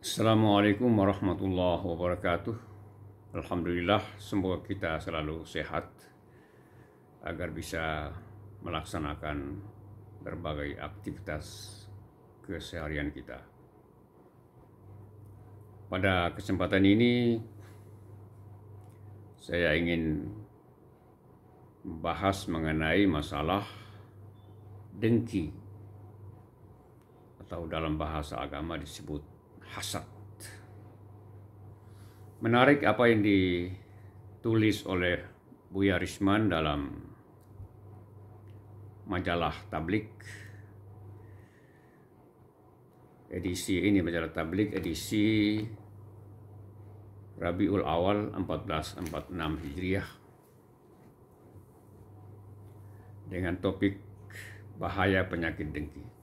Assalamualaikum warahmatullahi wabarakatuh. Alhamdulillah, semoga kita selalu sehat agar bisa melaksanakan berbagai aktivitas keseharian kita. Pada kesempatan ini, saya ingin membahas mengenai masalah dengki atau dalam bahasa agama disebut hasad. Menarik apa yang ditulis oleh Buya Risman dalam majalah Tablik. Majalah Tablik edisi Rabiul Awal 1446 Hijriah dengan topik bahaya penyakit dengki.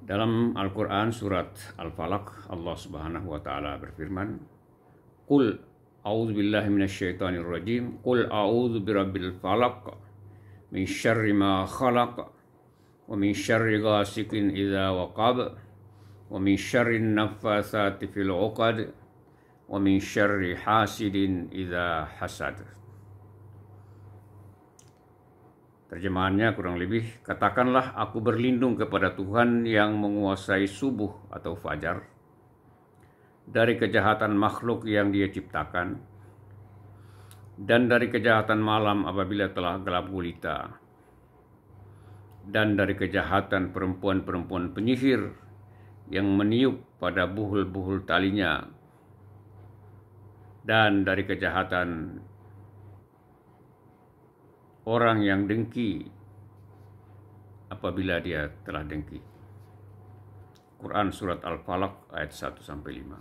Dalam Al-Quran surat Al-Falaq, Allah Subhanahu wa Ta'ala berfirman, "Qul a'udzu billahi minasyaitonir rajim, qul a'udzu birabbil falaq, min syarri ma khalaq, wa min syarri ghasiqin idza waqab, wa min syarri naffatsati fil 'uqad, wa min syarri hasidin idza hasad." Terjemahannya kurang lebih, katakanlah aku berlindung kepada Tuhan yang menguasai subuh atau fajar, dari kejahatan makhluk yang Dia ciptakan, dan dari kejahatan malam apabila telah gelap gulita, dan dari kejahatan perempuan-perempuan penyihir yang meniup pada buhul-buhul talinya, dan dari kejahatan orang yang dengki apabila dia telah dengki. Quran surat Al-Falaq ayat 1-5.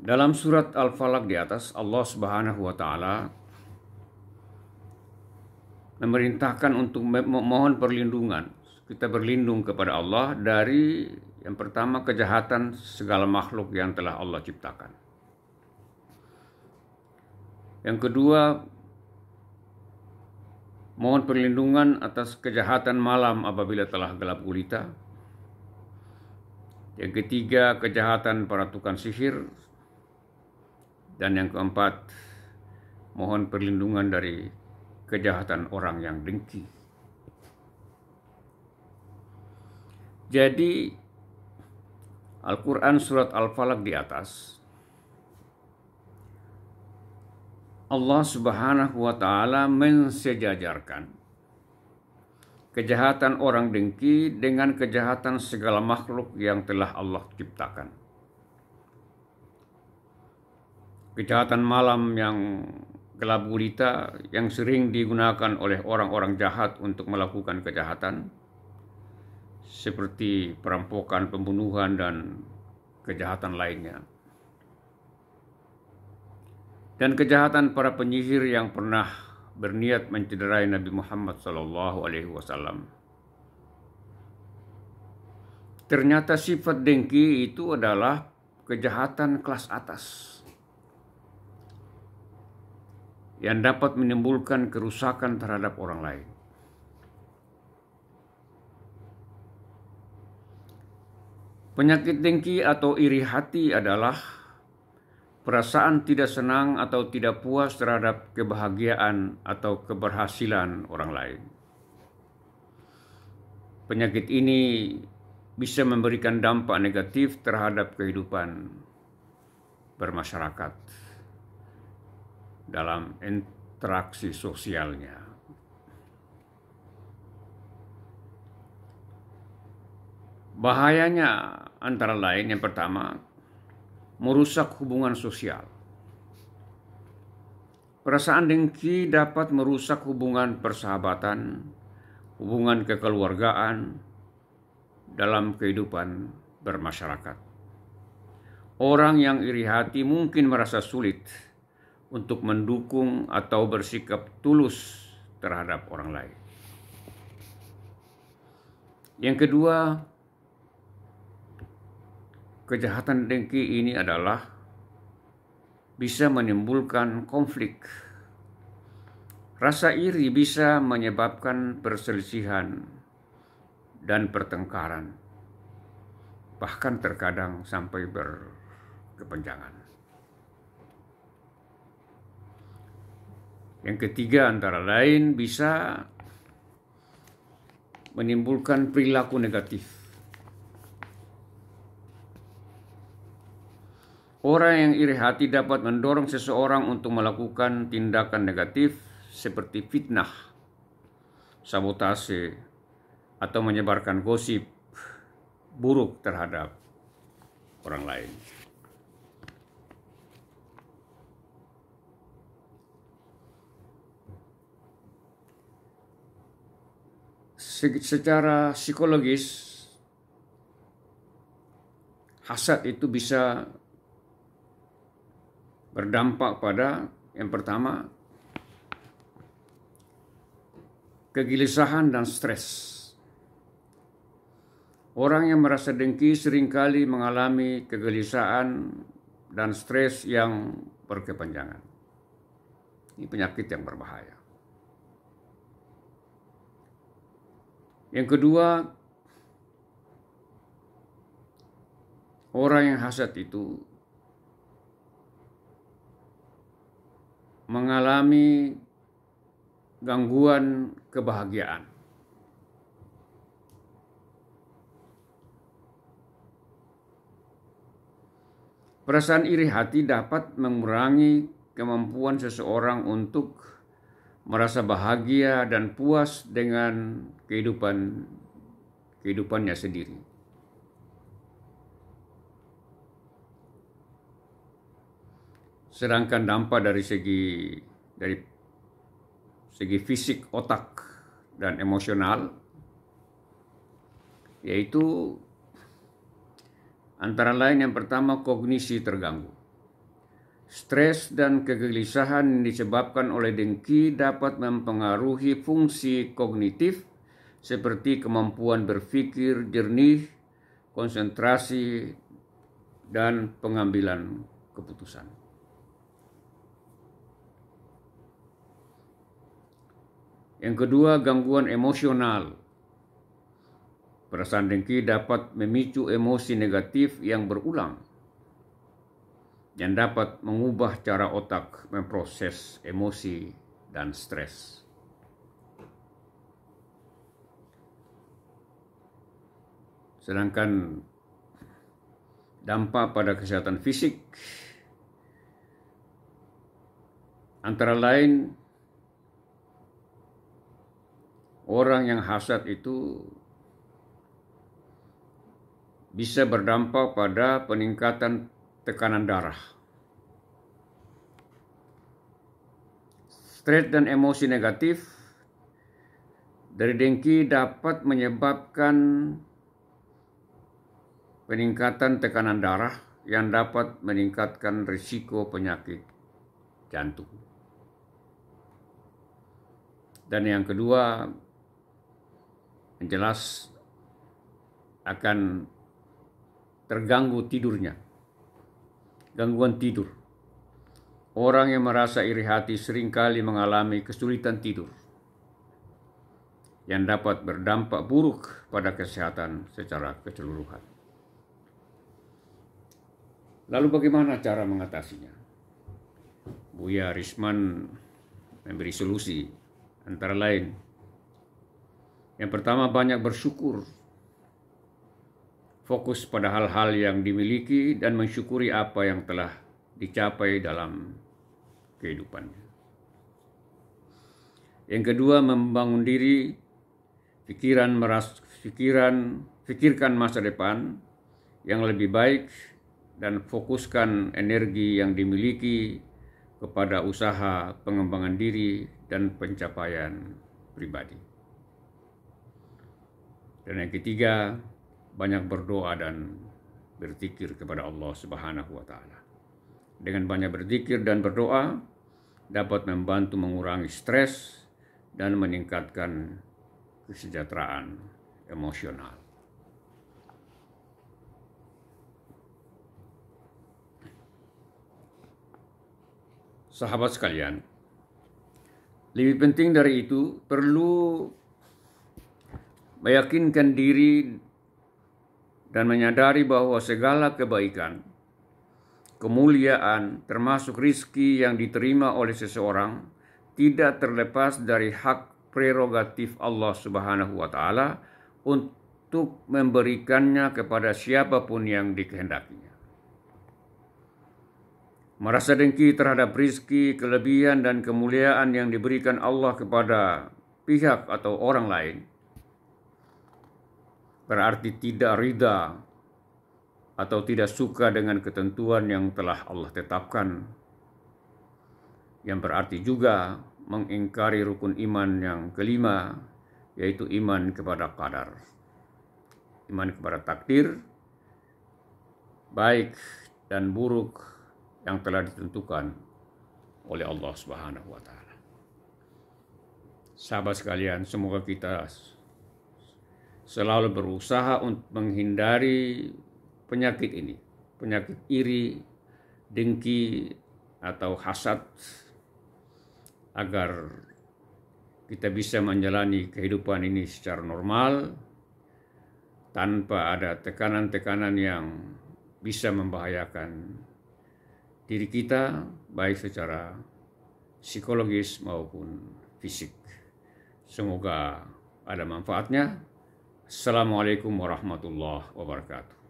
Dalam surat Al-Falaq di atas, Allah Subhanahu wa Ta'ala memerintahkan untuk memohon perlindungan. Kita berlindung kepada Allah dari yang pertama kejahatan segala makhluk yang telah Allah ciptakan. Yang kedua, mohon perlindungan atas kejahatan malam apabila telah gelap gulita. Yang ketiga, kejahatan para tukang sihir. Dan yang keempat, mohon perlindungan dari kejahatan orang yang dengki. Jadi, Al-Quran surat Al-Falaq di atas, Allah Subhanahu wa Ta'ala mensejajarkan kejahatan orang dengki dengan kejahatan segala makhluk yang telah Allah ciptakan. Kejahatan malam yang gelap gulita yang sering digunakan oleh orang-orang jahat untuk melakukan kejahatan, seperti perampokan, pembunuhan, dan kejahatan lainnya. Dan kejahatan para penyihir yang pernah berniat mencederai Nabi Muhammad SAW. Ternyata sifat dengki itu adalah kejahatan kelas atas yang dapat menimbulkan kerusakan terhadap orang lain. Penyakit dengki atau iri hati adalah perasaan tidak senang atau tidak puas terhadap kebahagiaan atau keberhasilan orang lain. Penyakit ini bisa memberikan dampak negatif terhadap kehidupan bermasyarakat dalam interaksi sosialnya. Bahayanya antara lain, yang pertama, merusak hubungan sosial. Perasaan dengki dapat merusak hubungan persahabatan, hubungan kekeluargaan dalam kehidupan bermasyarakat. Orang yang iri hati mungkin merasa sulit untuk mendukung atau bersikap tulus terhadap orang lain. Yang kedua, kejahatan dengki ini adalah bisa menimbulkan konflik. Rasa iri bisa menyebabkan perselisihan dan pertengkaran, bahkan terkadang sampai berkepanjangan. Yang ketiga antara lain bisa menimbulkan perilaku negatif. Orang yang iri hati dapat mendorong seseorang untuk melakukan tindakan negatif seperti fitnah, sabotase, atau menyebarkan gosip buruk terhadap orang lain. Secara psikologis, hasad itu bisa berdampak pada yang pertama, kegelisahan dan stres. Orang yang merasa dengki seringkali mengalami kegelisahan dan stres yang berkepanjangan. Ini penyakit yang berbahaya. Yang kedua, orang yang hasad itu mengalami gangguan kebahagiaan. Perasaan iri hati dapat mengurangi kemampuan seseorang untuk merasa bahagia dan puas dengan kehidupannya sendiri. Sedangkan dampak dari segi fisik, otak, dan emosional, yaitu antara lain yang pertama, kognisi terganggu. Stres dan kegelisahan yang disebabkan oleh dengki dapat mempengaruhi fungsi kognitif seperti kemampuan berpikir jernih, konsentrasi, dan pengambilan keputusan. Yang kedua, gangguan emosional. Perasaan dengki dapat memicu emosi negatif yang berulang yang dapat mengubah cara otak memproses emosi dan stres. Sedangkan dampak pada kesehatan fisik antara lain orang yang hasad itu bisa berdampak pada peningkatan tekanan darah. Stres dan emosi negatif dari dengki dapat menyebabkan peningkatan tekanan darah yang dapat meningkatkan risiko penyakit jantung. Dan yang kedua, jelas akan terganggu tidurnya. Gangguan tidur. Orang yang merasa iri hati seringkali mengalami kesulitan tidur yang dapat berdampak buruk pada kesehatan secara keseluruhan. Lalu bagaimana cara mengatasinya? Buya Risman memberi solusi antara lain. Yang pertama, banyak bersyukur. Fokus pada hal-hal yang dimiliki dan mensyukuri apa yang telah dicapai dalam kehidupannya. Yang kedua, membangun diri, pikirkan masa depan yang lebih baik dan fokuskan energi yang dimiliki kepada usaha pengembangan diri dan pencapaian pribadi. Dan yang ketiga, banyak berdoa dan berzikir kepada Allah Subhanahu wa Ta'ala. Dengan banyak berzikir dan berdoa dapat membantu mengurangi stres dan meningkatkan kesejahteraan emosional. Sahabat sekalian, lebih penting dari itu perlu meyakinkan diri dan menyadari bahwa segala kebaikan, kemuliaan, termasuk rizki yang diterima oleh seseorang, tidak terlepas dari hak prerogatif Allah Subhanahu wa Ta'ala untuk memberikannya kepada siapapun yang dikehendakinya. Merasa dengki terhadap rizki, kelebihan, dan kemuliaan yang diberikan Allah kepada pihak atau orang lain berarti tidak ridha atau tidak suka dengan ketentuan yang telah Allah tetapkan, yang berarti juga mengingkari rukun iman yang kelima, yaitu iman kepada qadar, iman kepada takdir baik dan buruk yang telah ditentukan oleh Allah Subhanahu wa Ta'ala. Sahabat sekalian, semoga kita selalu berusaha untuk menghindari penyakit ini, penyakit iri, dengki, atau hasad, agar kita bisa menjalani kehidupan ini secara normal tanpa ada tekanan-tekanan yang bisa membahayakan diri kita, baik secara psikologis maupun fisik. Semoga ada manfaatnya. Assalamualaikum warahmatullahi wabarakatuh.